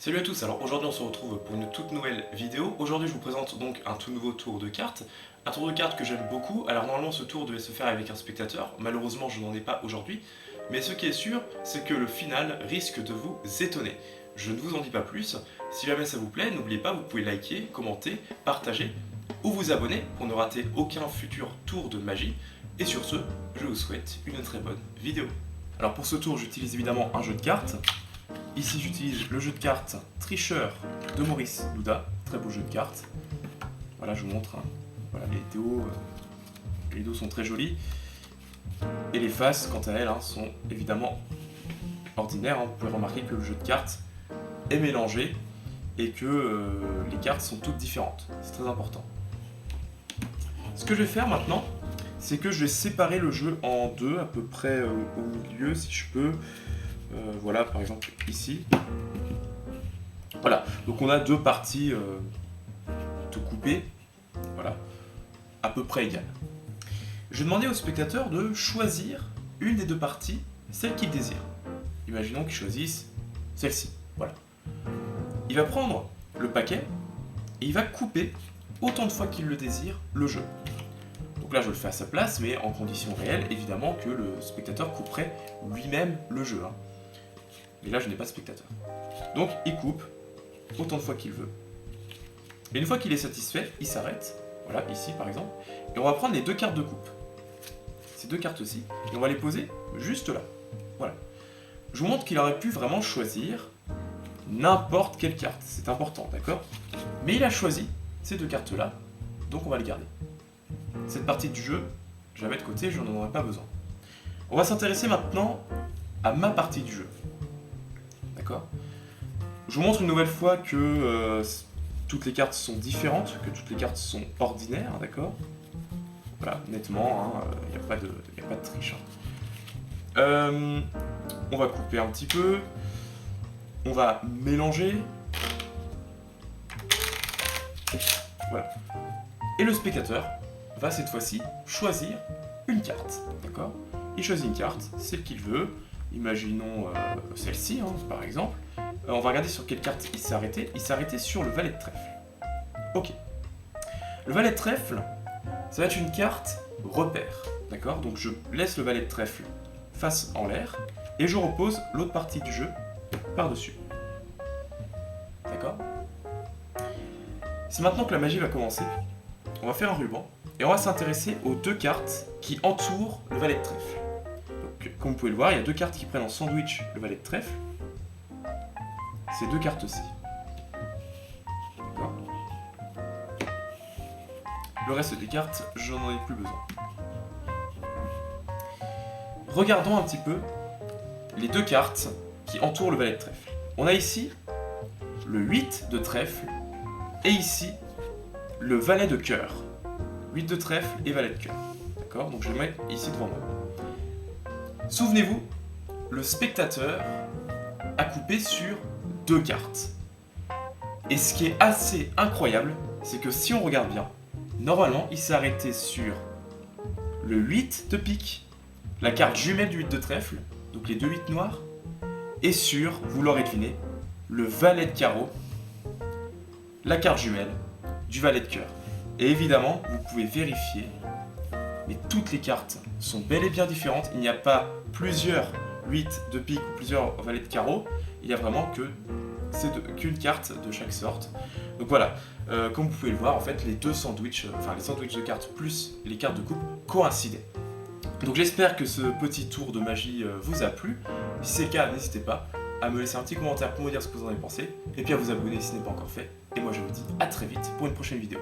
Salut à tous, alors aujourd'hui on se retrouve pour une toute nouvelle vidéo. Aujourd'hui je vous présente donc un tout nouveau tour de cartes. Un tour de cartes que j'aime beaucoup. Alors normalement ce tour devait se faire avec un spectateur, malheureusement je n'en ai pas aujourd'hui. Mais ce qui est sûr, c'est que le final risque de vous étonner. Je ne vous en dis pas plus. Si jamais ça vous plaît, n'oubliez pas, vous pouvez liker, commenter, partager ou vous abonner pour ne rater aucun futur tour de magie. Et sur ce, je vous souhaite une très bonne vidéo. Alors pour ce tour j'utilise évidemment un jeu de cartes. Ici j'utilise le jeu de cartes Tricheur de Maurice Louda, très beau jeu de cartes. Voilà, je vous montre, hein. Voilà, les dos sont très jolis. Et les faces, quant à elles, hein, sont évidemment ordinaires, hein. Vous pouvez remarquer que le jeu de cartes est mélangé et que les cartes sont toutes différentes. C'est très important. Ce que je vais faire maintenant, c'est que je vais séparer le jeu en deux, à peu près au milieu, si je peux. Voilà, par exemple ici. Voilà, donc on a deux parties de coupées, voilà, à peu près égales. Je vais demander au spectateur de choisir une des deux parties, celle qu'il désire. Imaginons qu'il choisisse celle-ci, voilà. Il va prendre le paquet et il va couper autant de fois qu'il le désire le jeu. Donc là je le fais à sa place, mais en conditions réelles, évidemment que le spectateur couperait lui-même le jeu, hein. Mais là, je n'ai pas de spectateur. Donc, il coupe autant de fois qu'il veut. Et une fois qu'il est satisfait, il s'arrête. Voilà, ici par exemple. Et on va prendre les deux cartes de coupe. Ces deux cartes-ci. Et on va les poser juste là. Voilà. Je vous montre qu'il aurait pu vraiment choisir n'importe quelle carte. C'est important, d'accord? Mais il a choisi ces deux cartes-là. Donc, on va les garder. Cette partie du jeu, je la mets de côté, je n'en aurai pas besoin. On va s'intéresser maintenant à ma partie du jeu. Je vous montre une nouvelle fois que toutes les cartes sont différentes, que toutes les cartes sont ordinaires, d'accord? Voilà, nettement, il n'y a pas de triche. On va couper un petit peu, on va mélanger. Voilà. Et le spectateur va cette fois-ci choisir une carte, d'accord? Il choisit une carte, celle qu'il veut. Imaginons celle-ci, hein, par exemple. On va regarder sur quelle carte il s'est arrêté. Il s'est arrêté sur le valet de trèfle. Ok. Le valet de trèfle, ça va être une carte repère. D'accord? Donc je laisse le valet de trèfle face en l'air et je repose l'autre partie du jeu par-dessus. D'accord? C'est maintenant que la magie va commencer. On va faire un ruban et on va s'intéresser aux deux cartes qui entourent le valet de trèfle. Comme vous pouvez le voir, il y a deux cartes qui prennent en sandwich le valet de trèfle. Ces deux cartes-ci. D'accord. Le reste des cartes, je n'en ai plus besoin. Regardons un petit peu les deux cartes qui entourent le valet de trèfle. On a ici le 8 de trèfle et ici le valet de cœur. 8 de trèfle et valet de cœur. D'accord? Donc je le mets ici devant moi. Souvenez-vous, le spectateur a coupé sur deux cartes. Et ce qui est assez incroyable, c'est que si on regarde bien, normalement, il s'est arrêté sur le 8 de pique, la carte jumelle du 8 de trèfle, donc les deux 8 noirs, et sur, vous l'aurez deviné, le valet de carreau, la carte jumelle du valet de cœur. Et évidemment, vous pouvez vérifier, mais toutes les cartes sont bel et bien différentes. Il n'y a pas plusieurs 8 de pique ou plusieurs valets de carreau. Il n'y a vraiment qu'une carte de chaque sorte. Donc voilà, comme vous pouvez le voir, en fait, les deux sandwichs, les sandwichs de cartes plus les cartes de coupe coïncidaient. Donc j'espère que ce petit tour de magie vous a plu. Si c'est le cas, n'hésitez pas à me laisser un petit commentaire pour me dire ce que vous en avez pensé. Et puis à vous abonner si ce n'est pas encore fait. Et moi je vous dis à très vite pour une prochaine vidéo.